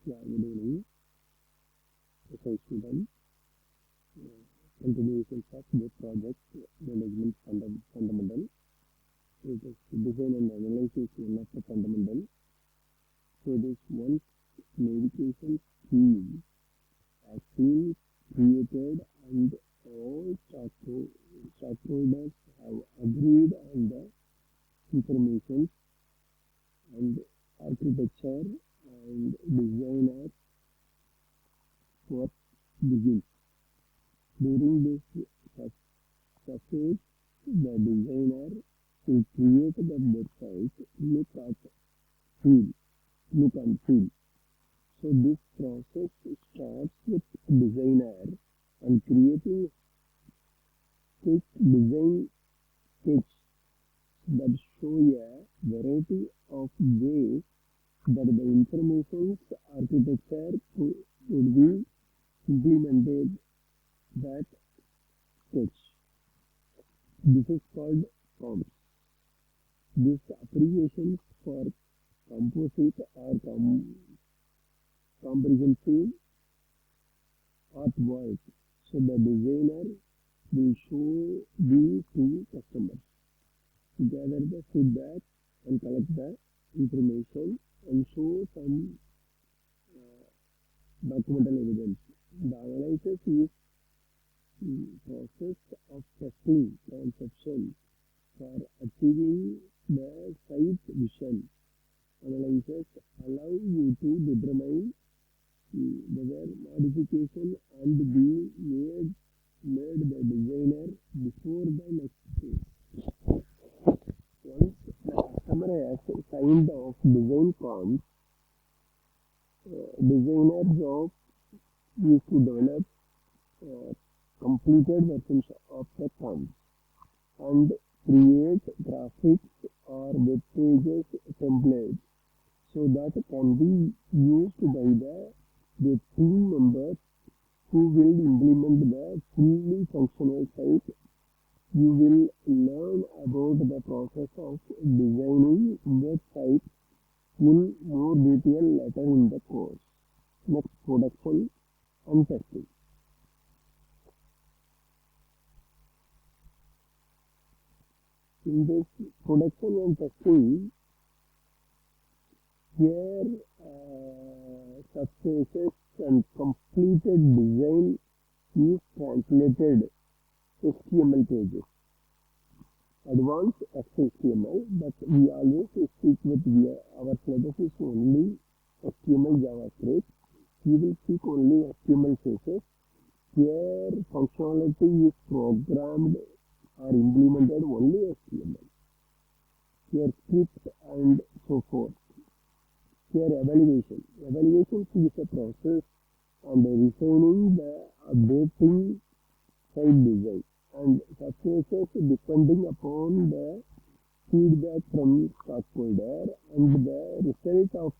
Yeah, good evening, professor student. Continuations of the project management fundamental. It is design and analysis one of the fundamental. So this one medication scheme has been created and all stockholders have agreed on the information and architecture and designer work begins. During this process, the designer will create the website, feel, look and feel. So this process starts with designer and creating quick design sketch that show a variety of ways that the information's architecture could be implemented. That sketch. This is called prompts. This abbreviation for composite or comprehensive artwork. So the designer will show these to customers, gather the feedback and collect the information and show some documental evidence. The analysis is process of testing conception for achieving the site vision. Analysis allow you to determine whether modification and be made the designer before the next phase. Once the customer has signed off design prompts, designer job is to develop completed versions of the prompt and create graphics or web pages templates so that can be used by the team members who will implement the fully functional site. You will learn about the process of designing website in more detail later in the course. Next, production and testing. In this production and testing, here surfaces and completed design is translated HTML pages. Advanced XHTML, but we always speak with our syllabus is only HTML JavaScript. We will speak only HTML cases. Here functionality is programmed or implemented only HTML. Here script and so forth. Here evaluation. Evaluation is a process and refining the updating site design and successes depending upon the feedback from stockholder and the result of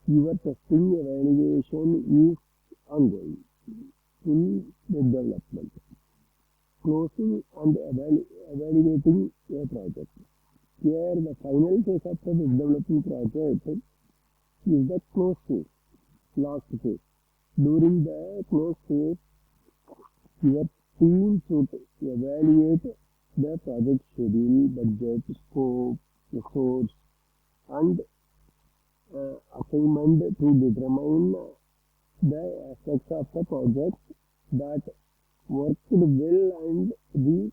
your testing evaluation is ongoing. Full development. Closing and evaluating a project. Here the final phase of the developing project is the close phase, last phase. During the close phase, your team should evaluate the project schedule, budget, scope, resource, and assignment to determine the aspects of the project that worked well and the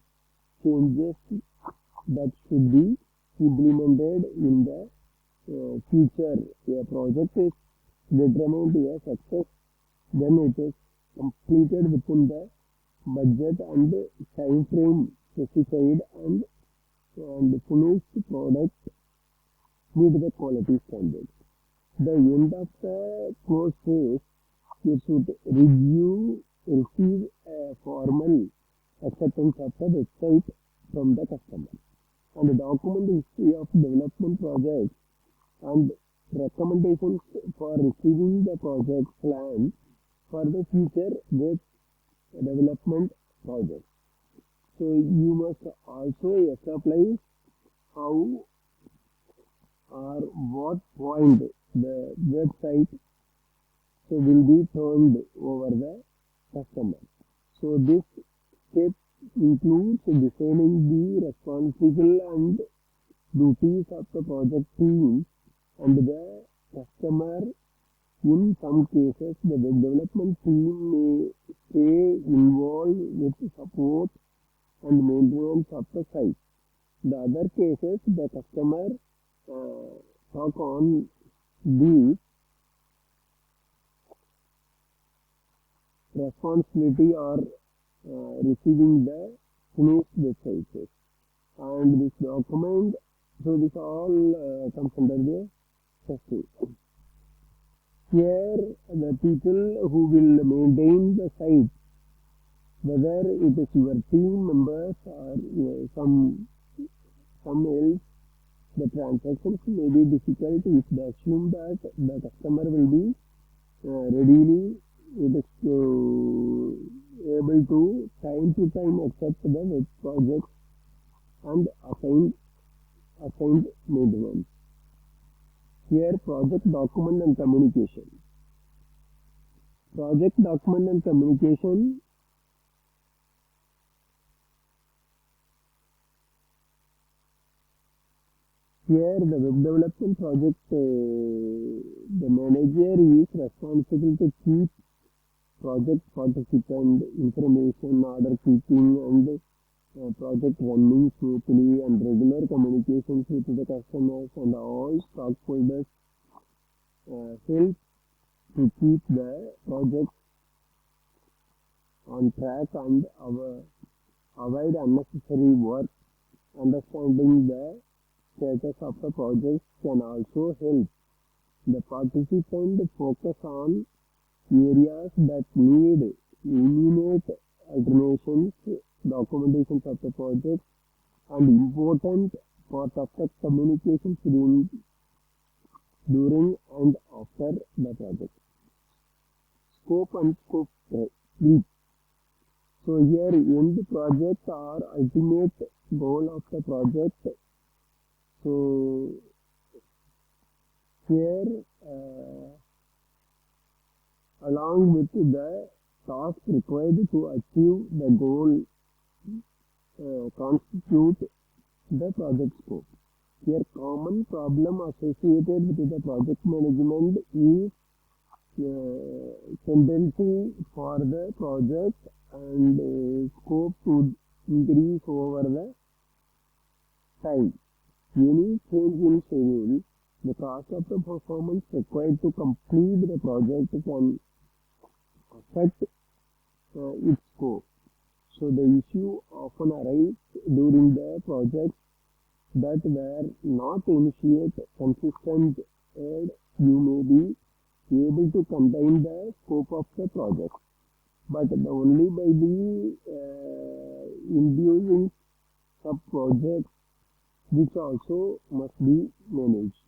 changes that should be implemented in the future. A project is determined a success, then it is completed within the budget and time frame specified and the finished product meet the quality standards. The end of the close phase, you should receive a formal acceptance of the website from the customer and document history of development project and recommendations for receiving the project plan for the future web development project. So you must also establish how or what point the website will be turned over the customer. So this step includes defining the responsible and duties of the project team and the customer. In some cases, the web development team may stay involved with support and maintenance of the site. The other cases, the customer talk on the responsibility or receiving the finished websites. And this document, so this all comes under the testing. Here, the people who will maintain the site, whether it is your team members or some else, the transactions may be difficult if they assume that the customer will be readily it is able to time accept the web projects and assigned maintenance. Here, project document and communication. Project document and communication. Here, the web development project, the manager is responsible to keep project participant information, order keeping, and project running smoothly, and regular communications with the customers and all stockholders help to keep the project on track and avoid unnecessary work. Understanding the status of the project can also help the participant focus on areas that need immediate alterations, documentations of the project, and important part of the communications during and after the project. Scope and scope creep. So here end project or ultimate goal of the project. So here along with the task required to achieve the goal constitute the project scope. Here common problem associated with the project management is tendency for the project and scope to increase over the time. Any change in schedule, the cost of the performance required to complete the project can affect its scope. So the issue often arises during the projects that were not initiate consistent and you may be able to contain the scope of the project. But only by the inducing sub-projects which also must be managed.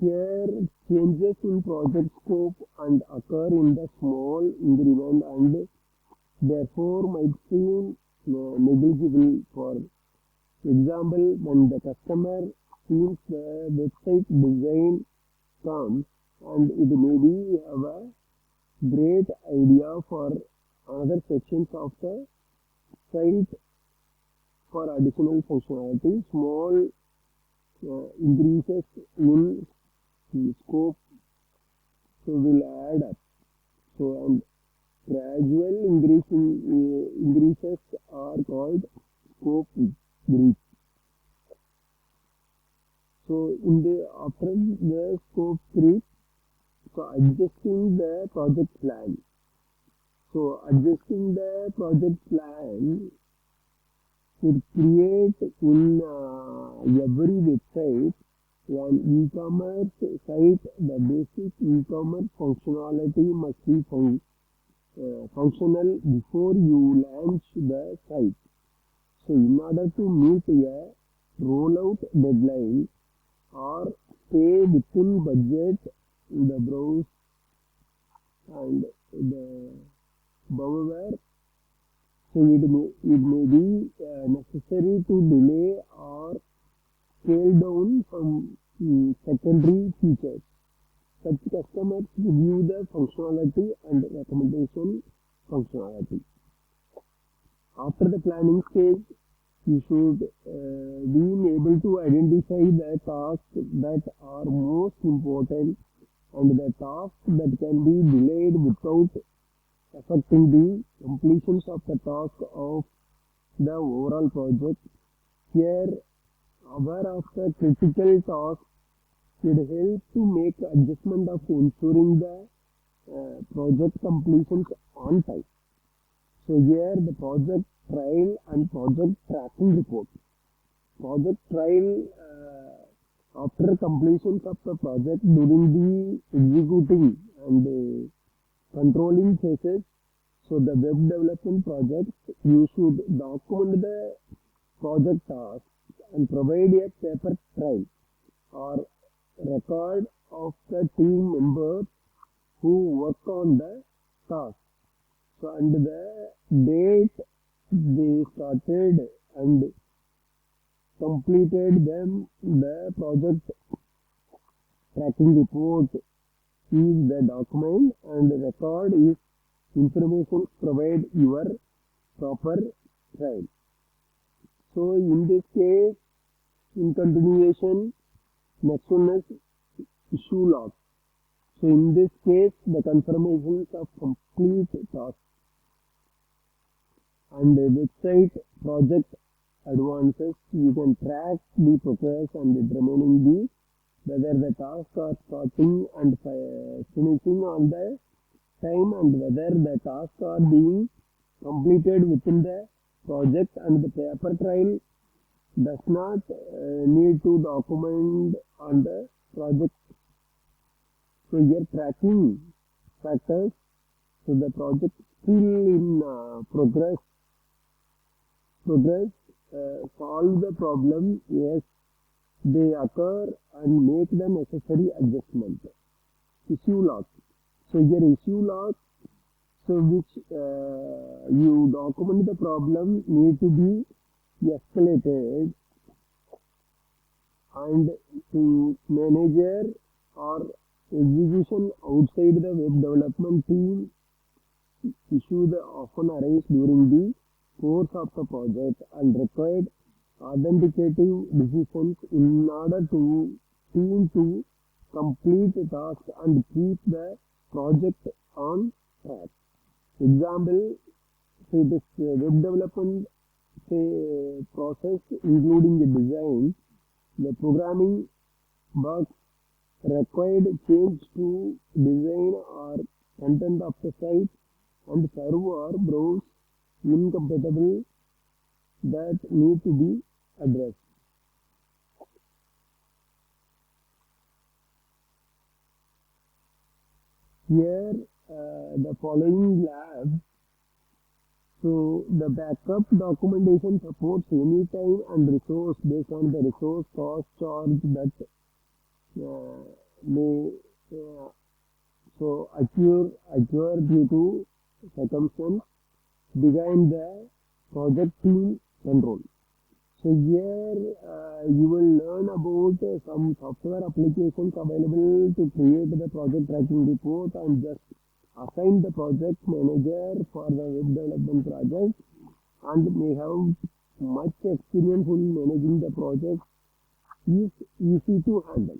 Here, changes in project scope and occur in the small increment and therefore might seem negligible. For example, when the customer sees the website design comes and it may be have a great idea for other sections of the site for additional functionality, small increases in scope so will add up. So and gradual increases are called scope creep. So after the scope creep, so adjusting the project plan. So adjusting the project plan should create in every website an e-commerce site. The basic e-commerce functionality must be functional before you launch the site. So in order to meet a rollout deadline or stay within budget, the browse and the however, so it may be necessary to delay or scale down some secondary features. Such customers review the functionality and recommendation functionality. After the planning stage, you should be able to identify the tasks that are most important and the tasks that can be delayed without affecting the completions of the task of the overall project. Here, aware of the critical tasks should help to make adjustment of ensuring the project completions on time. So here the project trial and project tracking report. Project trial after completion of the project during the executing and controlling phases. So the web development projects, you should document the project tasks and provide a paper trail or record of the team members who work on the task. So and the date they started and completed them, the project tracking report is the document and the record is information provide your proper trail. So in this case, in continuation, next one is issue log. So in this case, the confirmations of complete task and the website project advances, you can track the progress and determining the whether the tasks are starting and finishing on the time and whether the tasks are being completed within the project, and the paper trail does not need to document on the project. So here tracking factors, so the project still in progress, solve the problem, yes, they occur and make the necessary adjustment. Issue log. So here issue log, so which you document the problem need to be escalated and to manager or execution outside the web development team issue the often arise during the course of the project and required authenticating decisions in order to team to complete the task and keep the project on track. Example, say this web development process including the design, the programming bugs required change to design or content of the site and server or browse incompatible that need to be addressed. Here the following lab. So the backup documentation supports any time and resource based on the resource cost charge that may so occur due to circumstance behind the project team control. So here you will learn about some software applications available to create the project tracking report and just assign the project manager for the web development project and may have much experience in managing the project is easy to handle.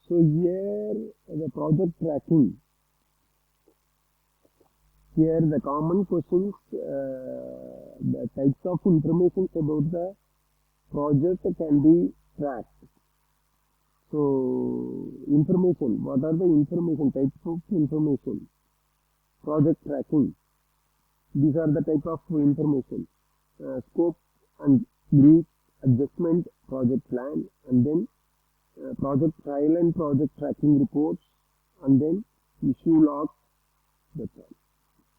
So here the project tracking. Here the common questions, the types of information about the project can be tracked. So information, what are the information, types of information? Project tracking. These are the type of information. Scope and brief, adjustment, project plan, and then project trial and project tracking reports, and then issue logs, that's all.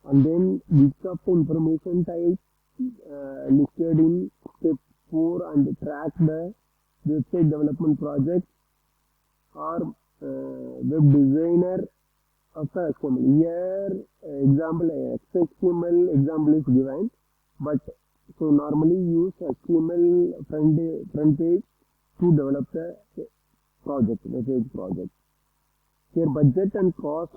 And then list of the information types listed in step 4 and track the website development project or web designer of the XML. Here example XML example is given, but so normally use HTML front page to develop the project, the page project. Here budget and cost